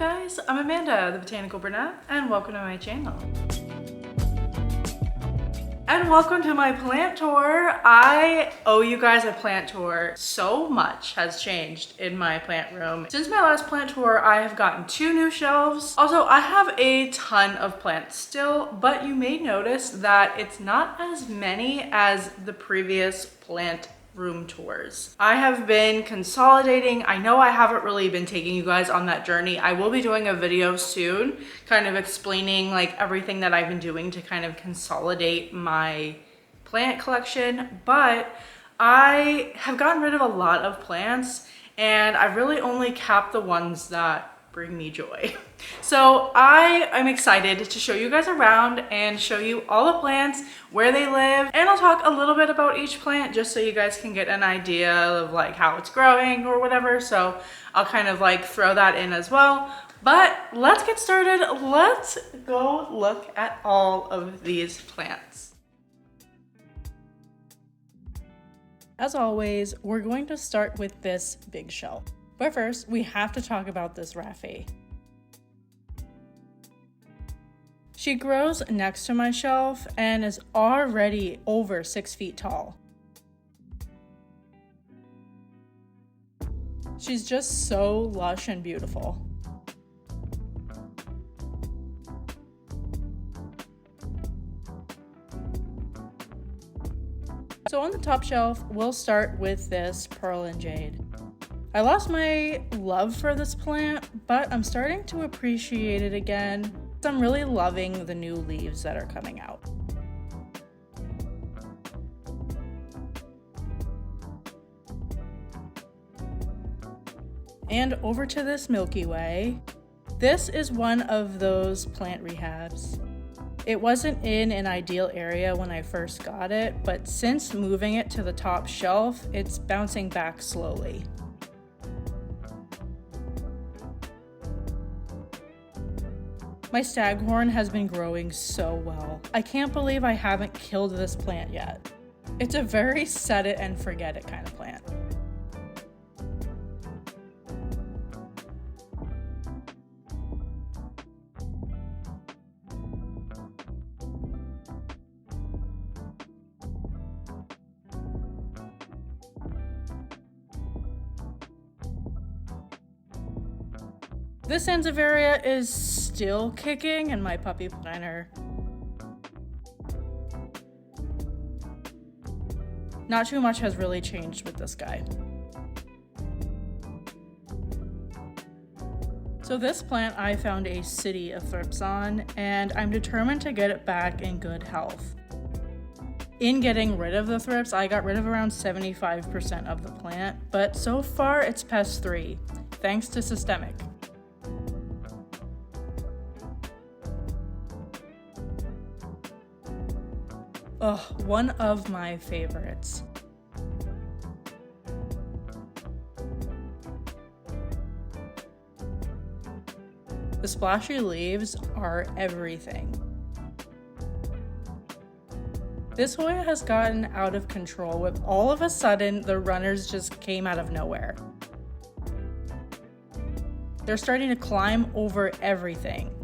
guys? I'm Amanda, the Botanical Brunette, and welcome to my channel. And welcome to my plant tour. I owe you guys a plant tour. So much has changed in my plant room. Since my last plant tour, I have gotten 2 new shelves. Also, I have a ton of plants still, but you may notice that it's not as many as the previous plant room tours. I have been consolidating. I know I haven't really been taking you guys on that journey. I will be doing a video soon kind of explaining like everything that I've been doing to kind of consolidate my plant collection, but I have gotten rid of a lot of plants and I really only kept the ones that bring me joy. So I am excited to show you guys around and show you all the plants, where they live, and I'll talk a little bit about each plant just so you guys can get an idea of like how it's growing or whatever. So I'll kind of like throw that in as well. But let's get started. Let's go look at all of these plants. As always, we're going to start with this big shelf. But first, we have to talk about this Raffy. She grows next to my shelf and is already over 6 feet tall. She's just so lush and beautiful. So on the top shelf, we'll start with this Pearl and Jade. I lost my love for this plant, but I'm starting to appreciate it again. I'm really loving the new leaves that are coming out. And over to this Milky Way. This is one of those plant rehabs. It wasn't in an ideal area when I first got it, but since moving it to the top shelf, it's bouncing back slowly. My staghorn has been growing so well. I can't believe I haven't killed this plant yet. It's a very set it and forget it kind of plant. This Sansevieria is still kicking in my puppy planter. Not too much has really changed with this guy. So this plant I found a city of thrips on, and I'm determined to get it back in good health. In getting rid of the thrips, I got rid of around 75% of the plant, but so far it's pest 3, thanks to systemic. Oh, one of my favorites. The splashy leaves are everything. This Hoya has gotten out of control with all of a sudden the runners just came out of nowhere. They're starting to climb over everything.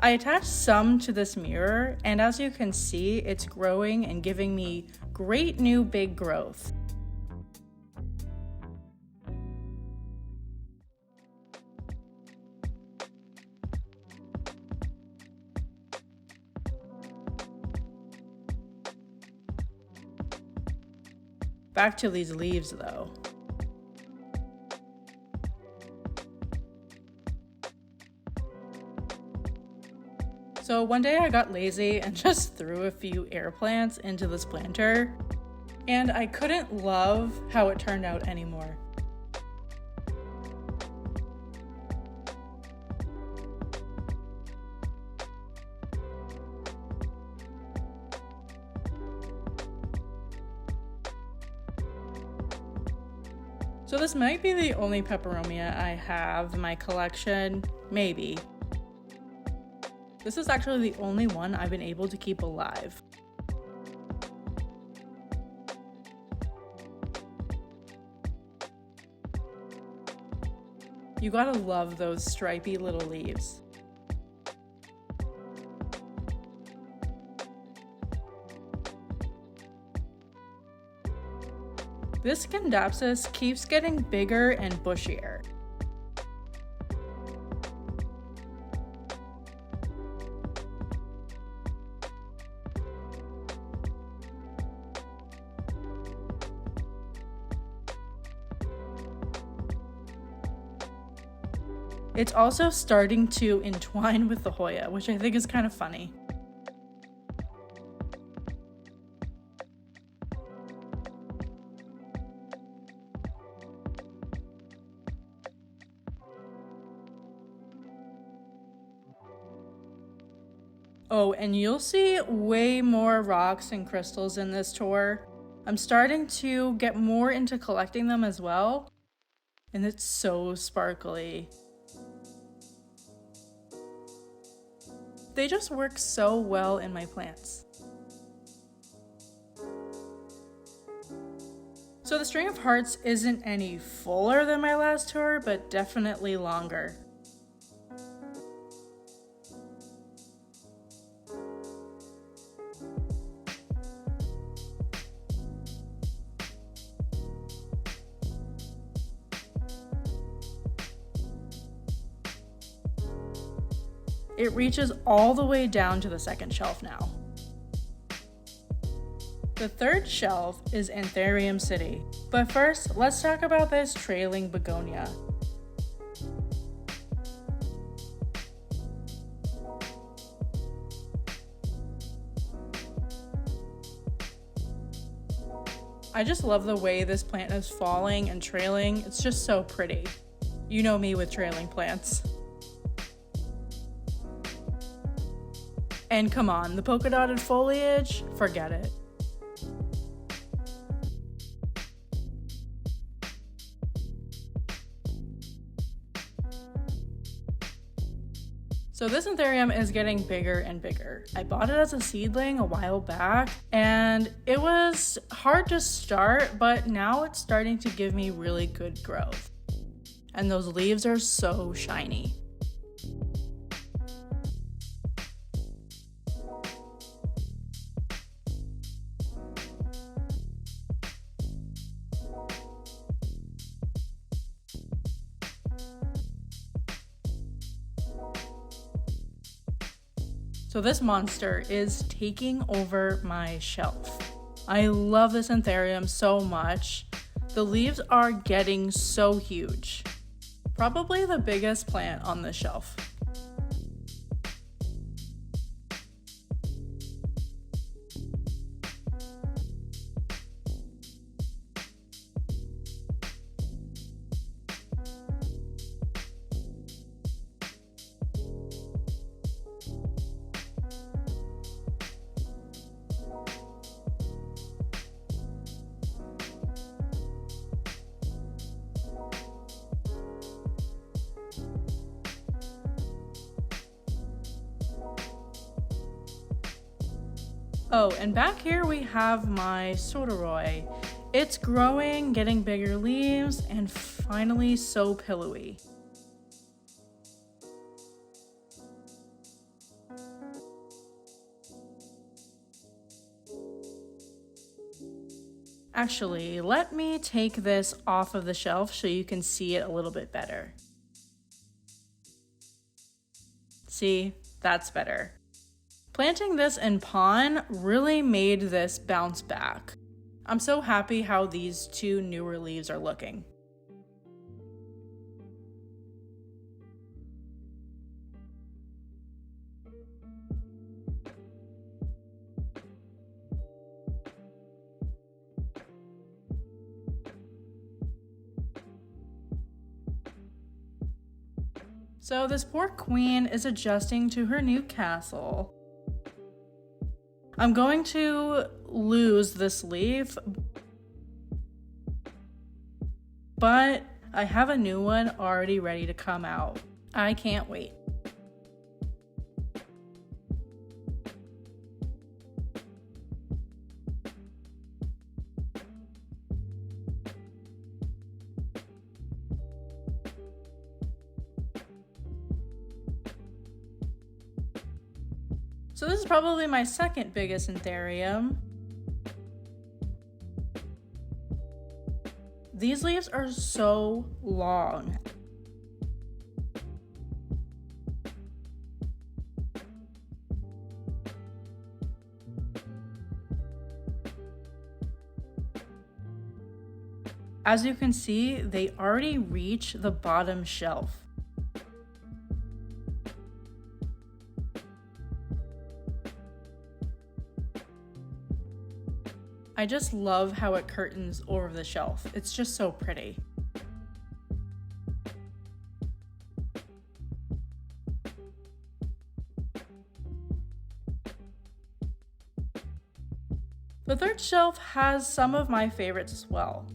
I attached some to this mirror, and as you can see, it's growing and giving me great new big growth. Back to these leaves though. So one day I got lazy and just threw a few air plants into this planter, and I couldn't love how it turned out anymore. So this might be the only peperomia I have in my collection, maybe. This is actually the only one I've been able to keep alive. You gotta love those stripy little leaves. This Scindapsus keeps getting bigger and bushier. It's also starting to entwine with the Hoya, which I think is kind of funny. Oh, and you'll see way more rocks and crystals in this tour. I'm starting to get more into collecting them as well, and it's so sparkly. They just work so well in my plants. So the string of hearts isn't any fuller than my last tour, but definitely longer. It reaches all the way down to the second shelf now. The third shelf is Anthurium City, but first let's talk about this trailing begonia. I just love the way this plant is falling and trailing. It's just so pretty. You know me with trailing plants. And come on, the polka dotted foliage, forget it. So this Anthurium is getting bigger and bigger. I bought it as a seedling a while back, and it was hard to start, but now it's starting to give me really good growth. And those leaves are so shiny. So this monster is taking over my shelf. I love this Anthurium so much. The leaves are getting so huge. Probably the biggest plant on this shelf. Oh, and back here we have my Soderoy. It's growing, getting bigger leaves, and finally so pillowy. Actually, let me take this off of the shelf so you can see it a little bit better. See, that's better. Planting this in pon really made this bounce back. I'm so happy how these two newer leaves are looking. So this poor queen is adjusting to her new castle. I'm going to lose this leaf. but I have a new one already ready to come out. I can't wait. So this is probably my second biggest anthurium. These leaves are so long. As you can see, they already reach the bottom shelf. I just love how it curtains over the shelf. It's just so pretty. The third shelf has some of my favorites as well,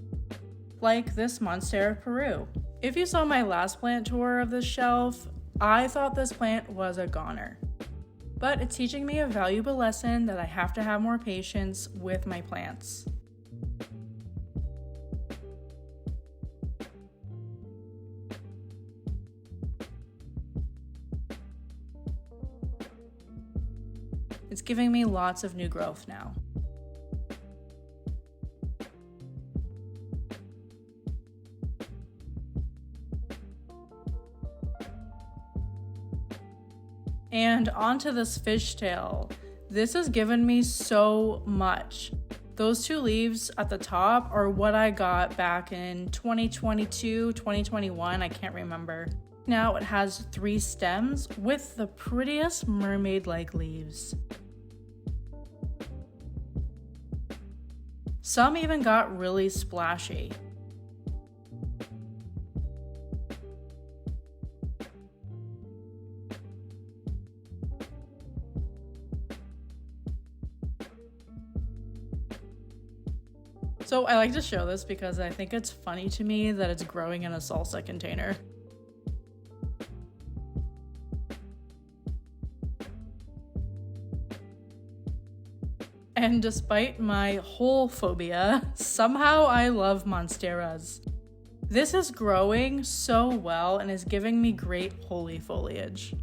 like this Monstera Peru. If you saw my last plant tour of this shelf, I thought this plant was a goner. But it's teaching me a valuable lesson that I have to have more patience with my plants. It's giving me lots of new growth now. And onto this fishtail. This has given me so much. Those two leaves at the top are what I got back in 2022, 2021, I can't remember. Now it has 3 stems with the prettiest mermaid-like leaves. Some even got really splashy. So I like to show this because I think it's funny to me that it's growing in a salsa container. And despite my whole phobia, somehow I love monsteras. This is growing so well and is giving me great holy foliage.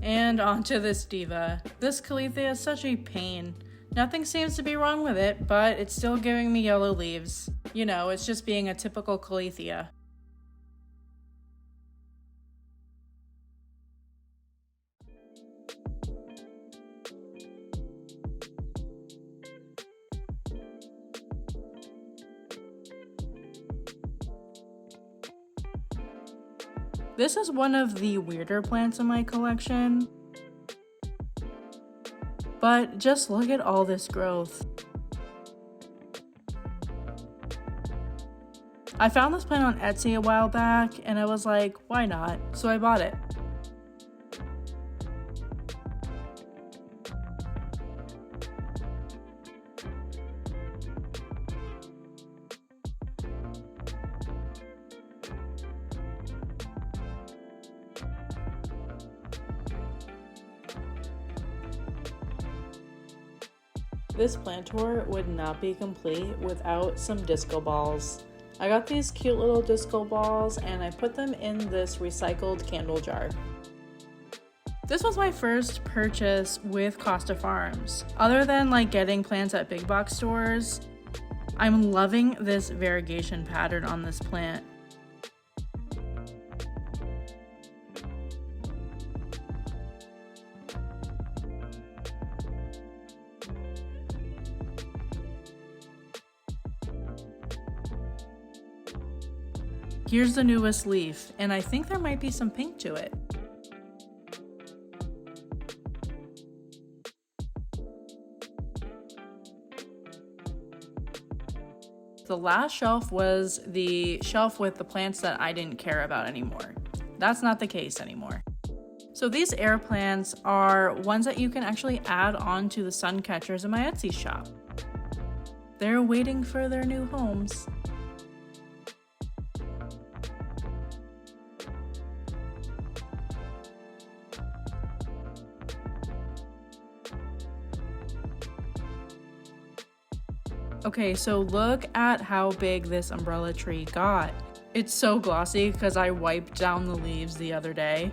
And onto this diva. This caletheia is such a pain. Nothing seems to be wrong with it, but it's still giving me yellow leaves. You know, it's just being a typical caletheia. This is one of the weirder plants in my collection, but just look at all this growth. I found this plant on Etsy a while back and I was like, why not? So I bought it. This plant tour would not be complete without some disco balls. I got these cute little disco balls and I put them in this recycled candle jar. This was my first purchase with Costa Farms. Other than like getting plants at big box stores, I'm loving this variegation pattern on this plant. Here's the newest leaf, and I think there might be some pink to it. The last shelf was the shelf with the plants that I didn't care about anymore. That's not the case anymore. So these air plants are ones that you can actually add on to the sun catchers in my Etsy shop. They're waiting for their new homes. Okay, so look at how big this umbrella tree got. It's so glossy because I wiped down the leaves the other day.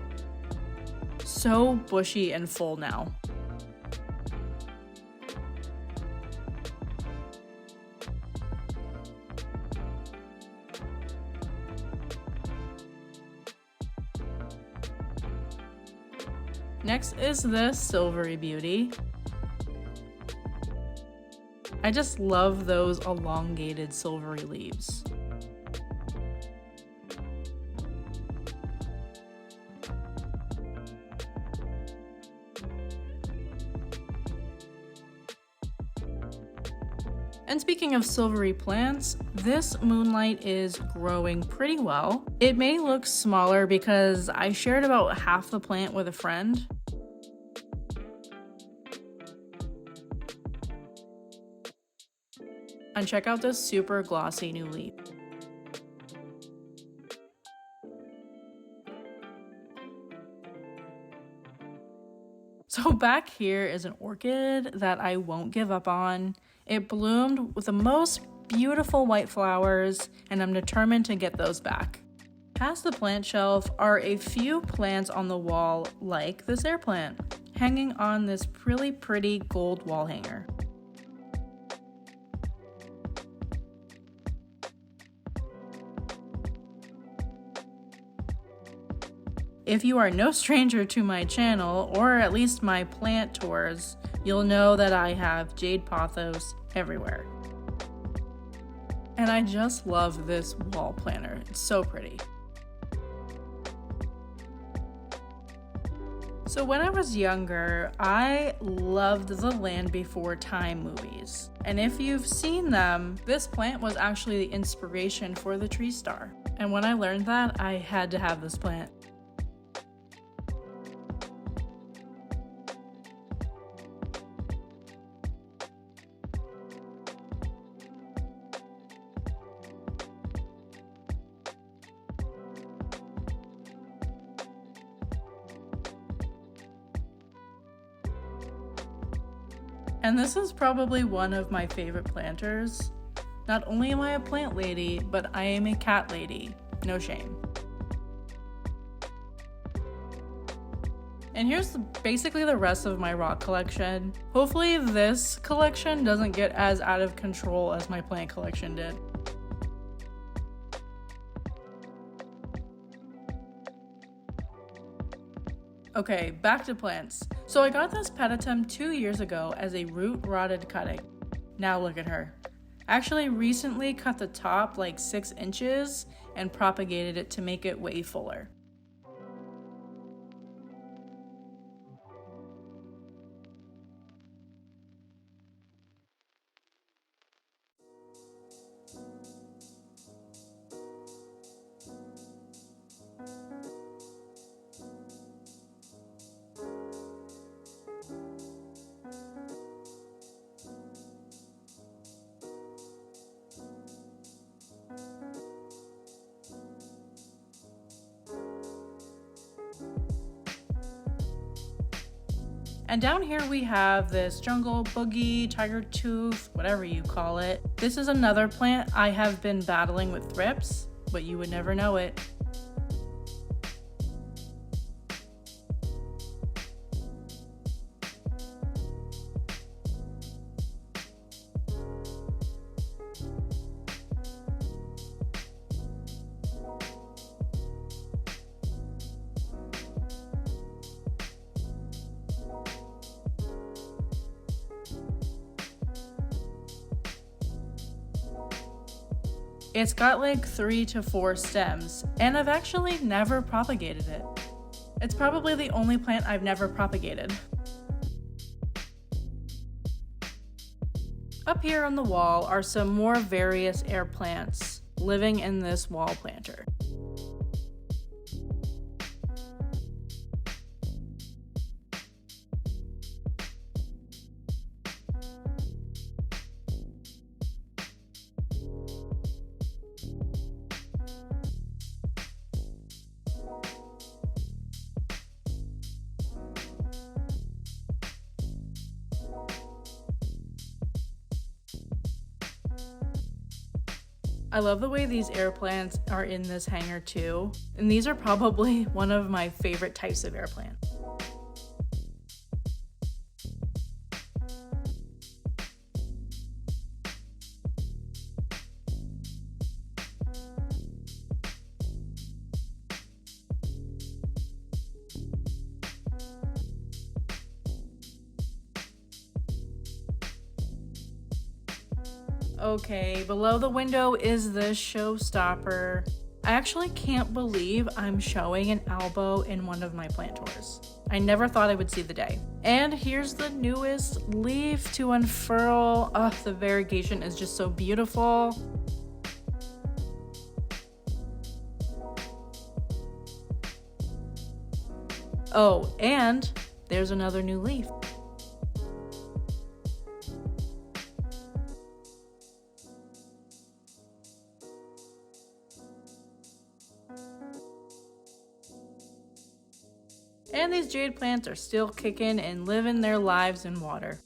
So bushy and full now. Next is this silvery beauty. I just love those elongated silvery leaves. And speaking of silvery plants, this moonlight is growing pretty well. It may look smaller because I shared about half the plant with a friend. And check out this super glossy new leaf. So back here is an orchid that I won't give up on. It bloomed with the most beautiful white flowers, and I'm determined to get those back. Past the plant shelf are a few plants on the wall, like this air plant, hanging on this really pretty gold wall hanger. If you are no stranger to my channel, or at least my plant tours, you'll know that I have jade pothos everywhere. And I just love this wall planter. It's so pretty. So when I was younger, I loved the Land Before Time movies. And if you've seen them, this plant was actually the inspiration for the tree star. And when I learned that, I had to have this plant. And this is probably one of my favorite planters. Not only am I a plant lady, but I am a cat lady. No shame. And here's basically the rest of my rock collection. Hopefully this collection doesn't get as out of control as my plant collection did. Okay, back to plants. So I got this petatum 2 years ago as a root rotted cutting. Now look at her. Actually recently cut the top like 6 inches and propagated it to make it way fuller. And down here we have this jungle boogie, tiger tooth, whatever you call it. This is another plant I have been battling with thrips, but you would never know it. It's got like 3 to 4 stems, and I've actually never propagated it. It's probably the only plant I've never propagated. Up here on the wall are some more various air plants living in this wall planter. I love the way these air plants are in this hanger too, and these are probably one of my favorite types of air plant. Okay, below the window is this showstopper. I actually can't believe I'm showing an elbow in one of my plant tours. I never thought I would see the day. And here's the newest leaf to unfurl. Oh, the variegation is just so beautiful. Oh, and there's another new leaf. And these jade plants are still kicking and living their lives in water.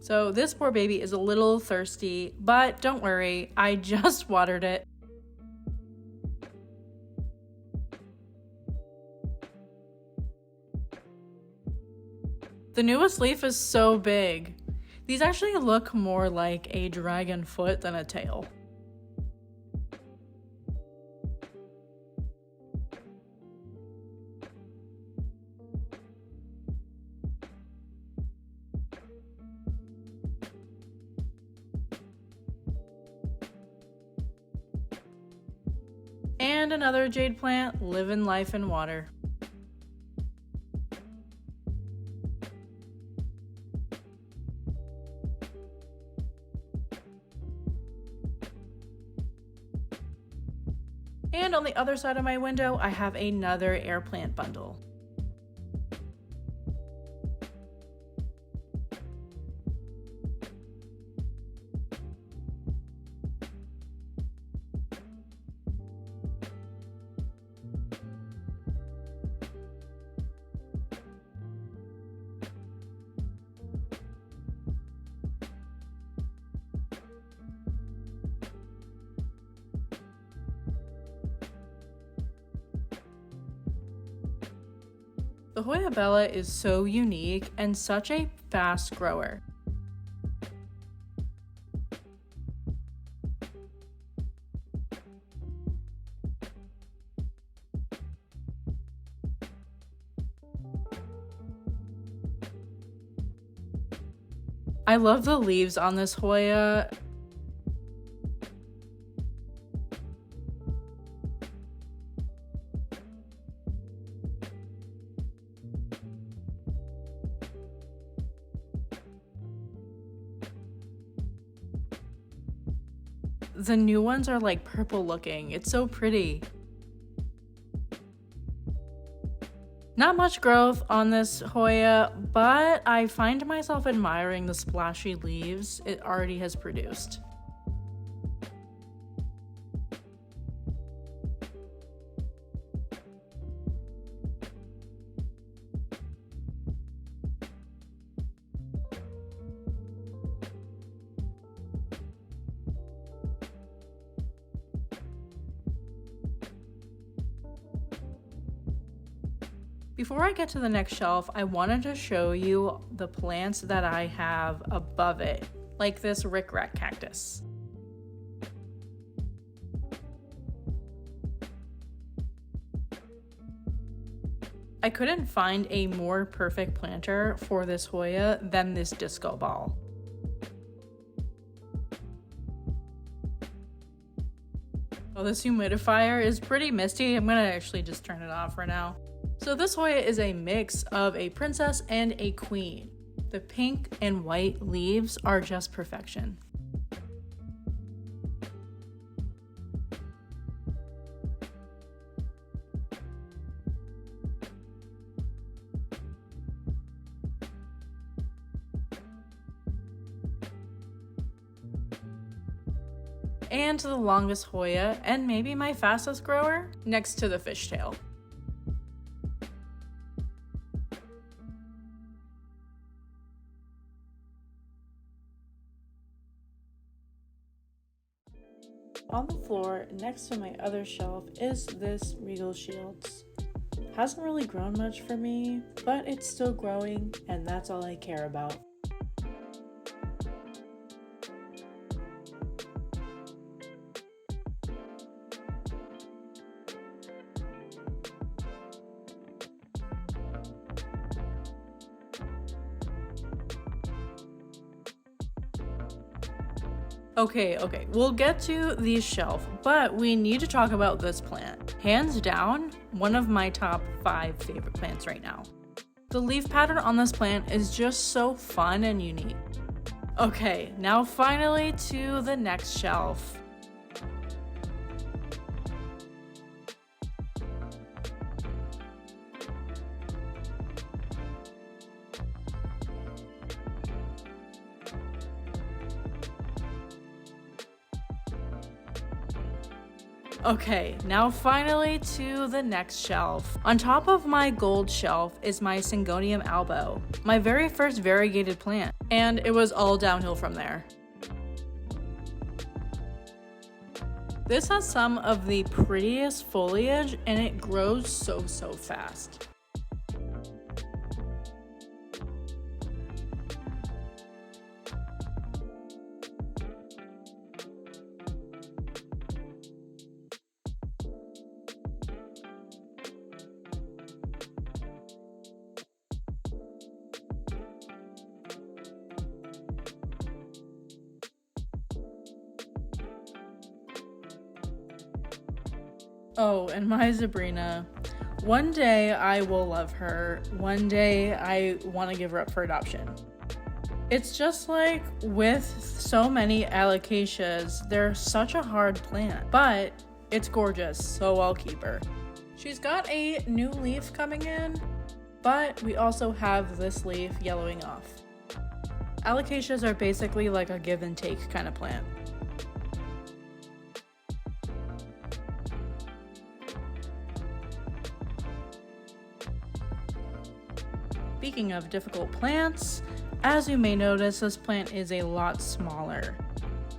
So this poor baby is a little thirsty, but don't worry, I just watered it. The newest leaf is so big. These actually look more like a dragon foot than a tail. And another jade plant living life in water. And on the other side of my window, I have another air plant bundle. The Hoya Bella is so unique and such a fast grower. I love the leaves on this Hoya. The new ones are like purple looking. It's so pretty. Not much growth on this Hoya, but I find myself admiring the splashy leaves it already has produced. Before I get to the next shelf, I wanted to show you the plants that I have above it, like this rickrack cactus. I I couldn't find a more perfect planter for this Hoya than this disco ball. Oh, this humidifier is pretty misty. I'm gonna actually just turn it off for now. So this Hoya is a mix of a princess and a queen. The pink and white leaves are just perfection. And the longest Hoya, and maybe my fastest grower, next to the fishtail. On the floor next to my other shelf is this Regal Shields. Hasn't really grown much for me, but it's still growing, and that's all I care about. Okay, we'll get to the shelf, but we need to talk about this plant. Hands down, one of my top 5 favorite plants right now. The leaf pattern on this plant is just so fun and unique. Okay, now finally to the next shelf. Okay, now finally to the next shelf. On top of my gold shelf is my Syngonium albo, my very first variegated plant, and it was all downhill from there. This has some of the prettiest foliage and it grows so fast. Oh, and my Sabrina. One day I will love her. One day I want to give her up for adoption. It's just like with so many alocasias, they're such a hard plant, but it's gorgeous, so I'll keep her. She's got a new leaf coming in, but we also have this leaf yellowing off. Alocasias are basically like a give and take kind of plant. Speaking of difficult plants, as you may notice, this plant is a lot smaller.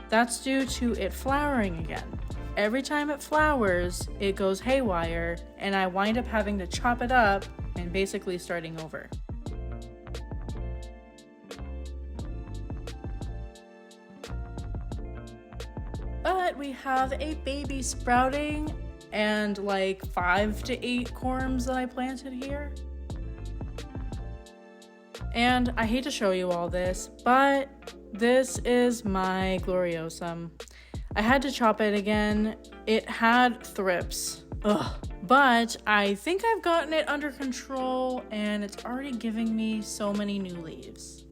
That's due to it flowering again. Every time it flowers, it goes haywire, and I wind up having to chop it up and basically starting over. But we have a baby sprouting and like 5 to 8 corms that I planted here. And I hate to show you all this, but this is my Gloriosum. I had to chop it again. It had thrips. Ugh. But I think I've gotten it under control and it's already giving me so many new leaves.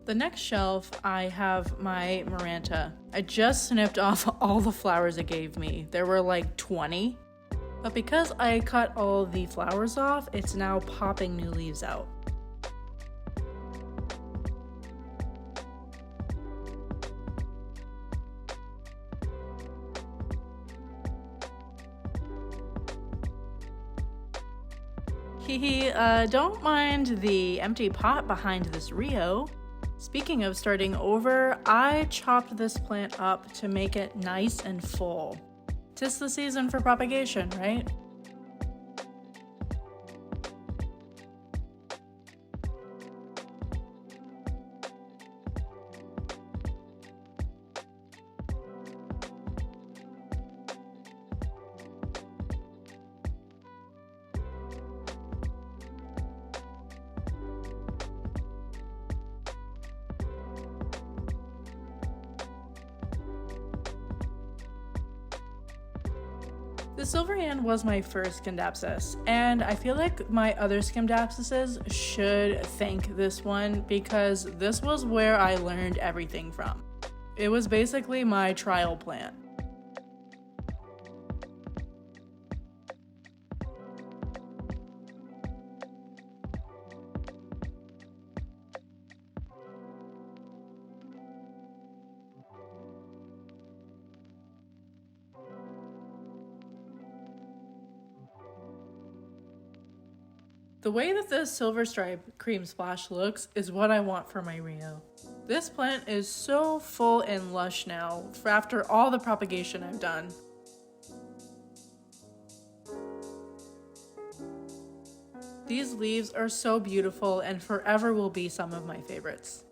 The next shelf, I have my Maranta. I just snipped off all the flowers it gave me. There were like 20. But because I cut all the flowers off, it's now popping new leaves out. Don't mind the empty pot behind this Rio. Speaking of starting over, I chopped this plant up to make it nice and full. 'Tis the season for propagation, right? The silver hand was my first Scindapsus, and I feel like my other Scindapsuses should thank this one because this was where I learned everything from. It was basically my trial plant. The way that this silver stripe cream splash looks is what I want for my Rio. This plant is so full and lush now after all the propagation I've done. These leaves are so beautiful and forever will be some of my favorites.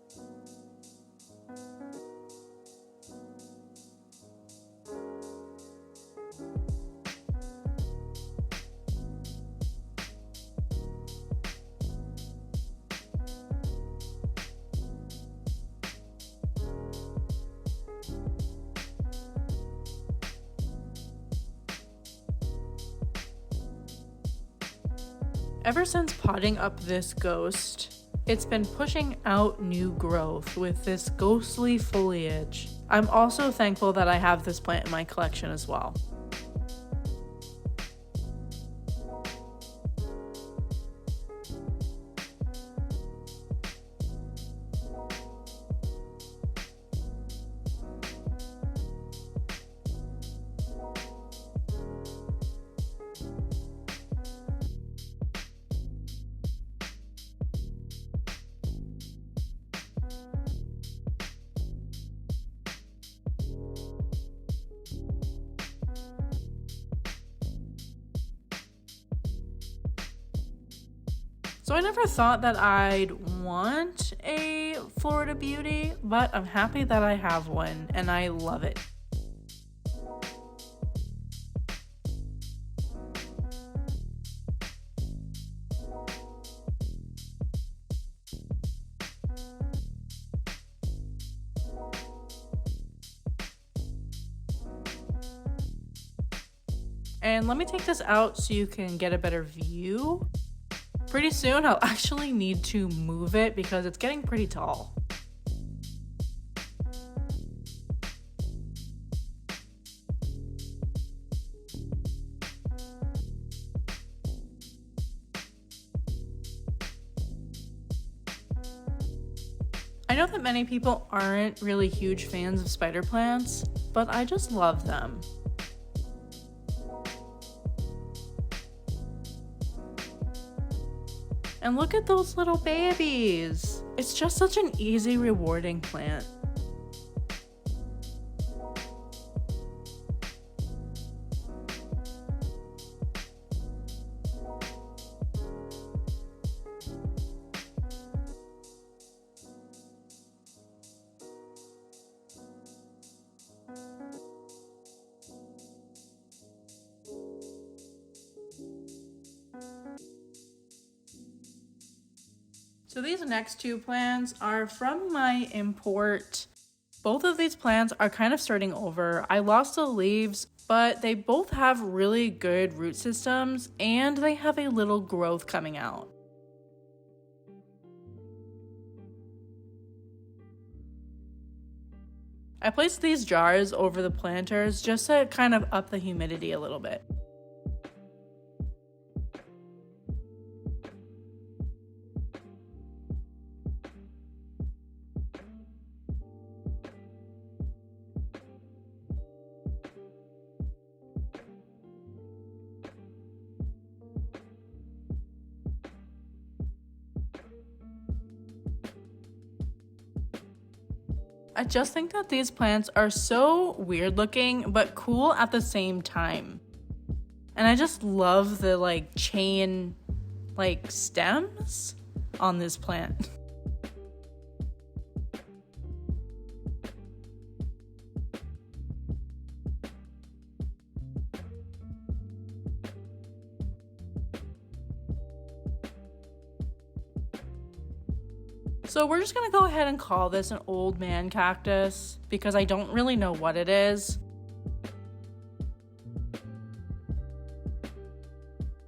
Ever since potting up this ghost, it's been pushing out new growth with this ghostly foliage. I'm also thankful that I have this plant in my collection as well. So I never thought that I'd want a Florida Beauty, but I'm happy that I have one and I love it. And let me take this out so you can get a better view. Pretty soon I'll actually need to move it because it's getting pretty tall. I know that many people aren't really huge fans of spider plants, but I just love them. And look at those little babies. It's just such an easy, rewarding plant. So these next two plants are from my import. Both of these plants are kind of starting over. I lost the leaves, but they both have really good root systems and they have a little growth coming out. I placed these jars over the planters just to kind of up the humidity a little bit. I just think that these plants are so weird looking, but cool at the same time. And I just love the like chain like stems on this plant. So we're just gonna go ahead and call this an old man cactus because I don't really know what it is.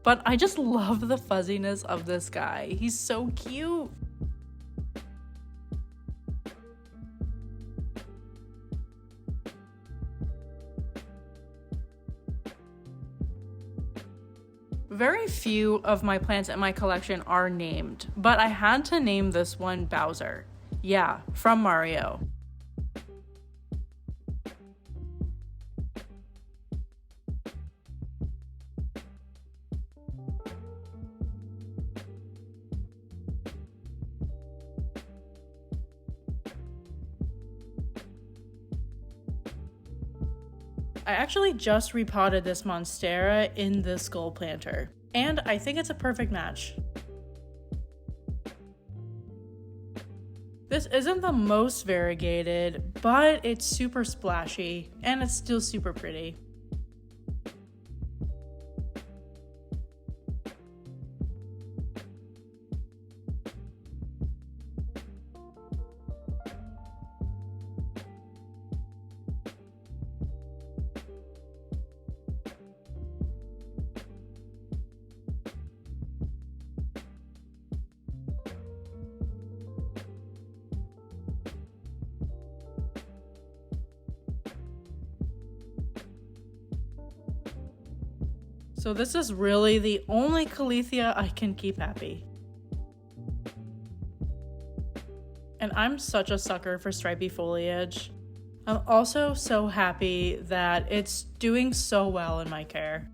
But I just love the fuzziness of this guy. He's so cute. Very few of my plants in my collection are named, but I had to name this one Bowser. Yeah, from Mario. I actually just repotted this monstera in this skull planter, and I think it's a perfect match. This isn't the most variegated, but it's super splashy, and it's still super pretty. So this is really the only caletheia I can keep happy. And I'm such a sucker for stripy foliage. I'm also so happy that it's doing so well in my care.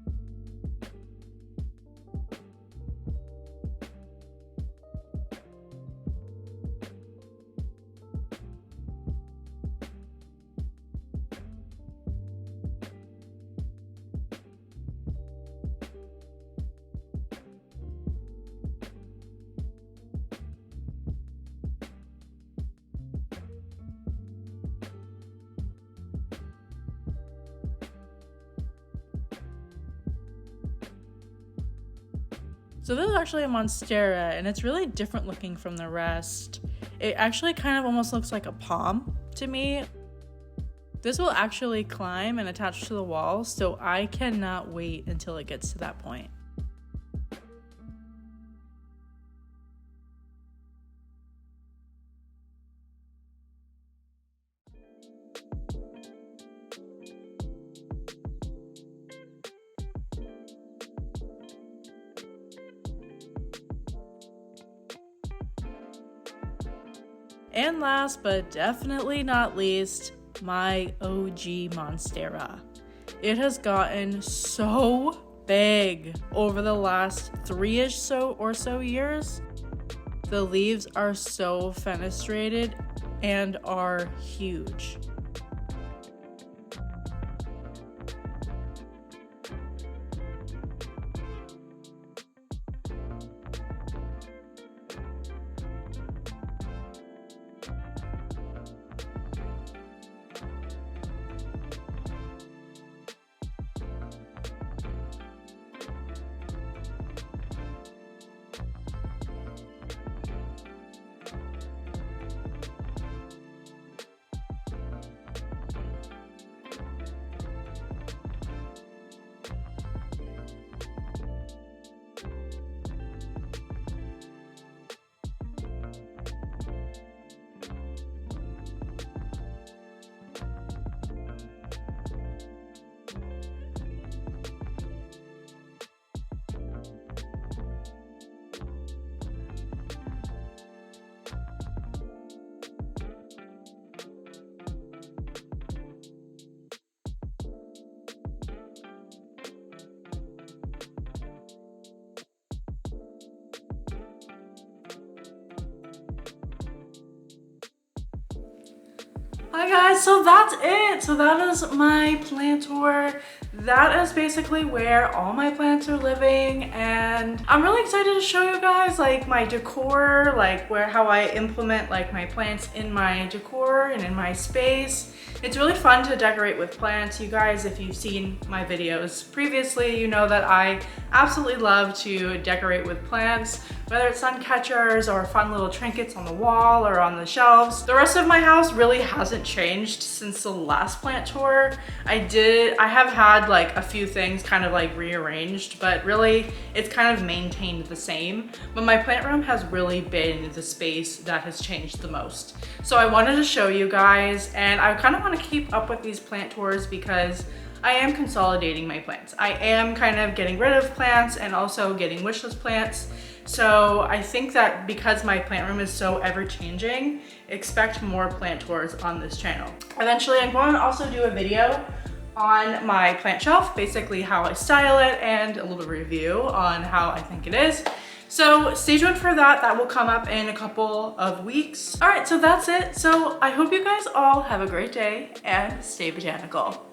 So this is actually a monstera, and it's really different looking from the rest. It actually kind of almost looks like a palm to me. This will actually climb and attach to the wall, so I cannot wait until it gets to that point. And last but definitely not least, my OG monstera. It has gotten so big over the last 3-ish or so years. The leaves are so fenestrated and are huge. Hi guys, so that's it. So that is my plant tour. That is basically where all my plants are living, and I'm really excited to show you guys like my decor, like how I implement like my plants in my decor and in my space. It's really fun to decorate with plants. You guys, if you've seen my videos previously, you know that I absolutely love to decorate with plants, whether it's sun catchers or fun little trinkets on the wall or on the shelves. The rest of my house really hasn't changed since the last plant tour. I have had like a few things kind of like rearranged, but really it's kind of maintained the same. But my plant room has really been the space that has changed the most. So I wanted to show you guys, and I kind of want to keep up with these plant tours because I am consolidating my plants. I am kind of getting rid of plants and also getting wishlist plants. So I think that because my plant room is so ever changing, expect more plant tours on this channel. Eventually I'm going to also do a video on my plant shelf, basically how I style it and a little review on how I think it is. So stay tuned for that. That will come up in a couple of weeks. All right, so that's it. So I hope you guys all have a great day and stay botanical.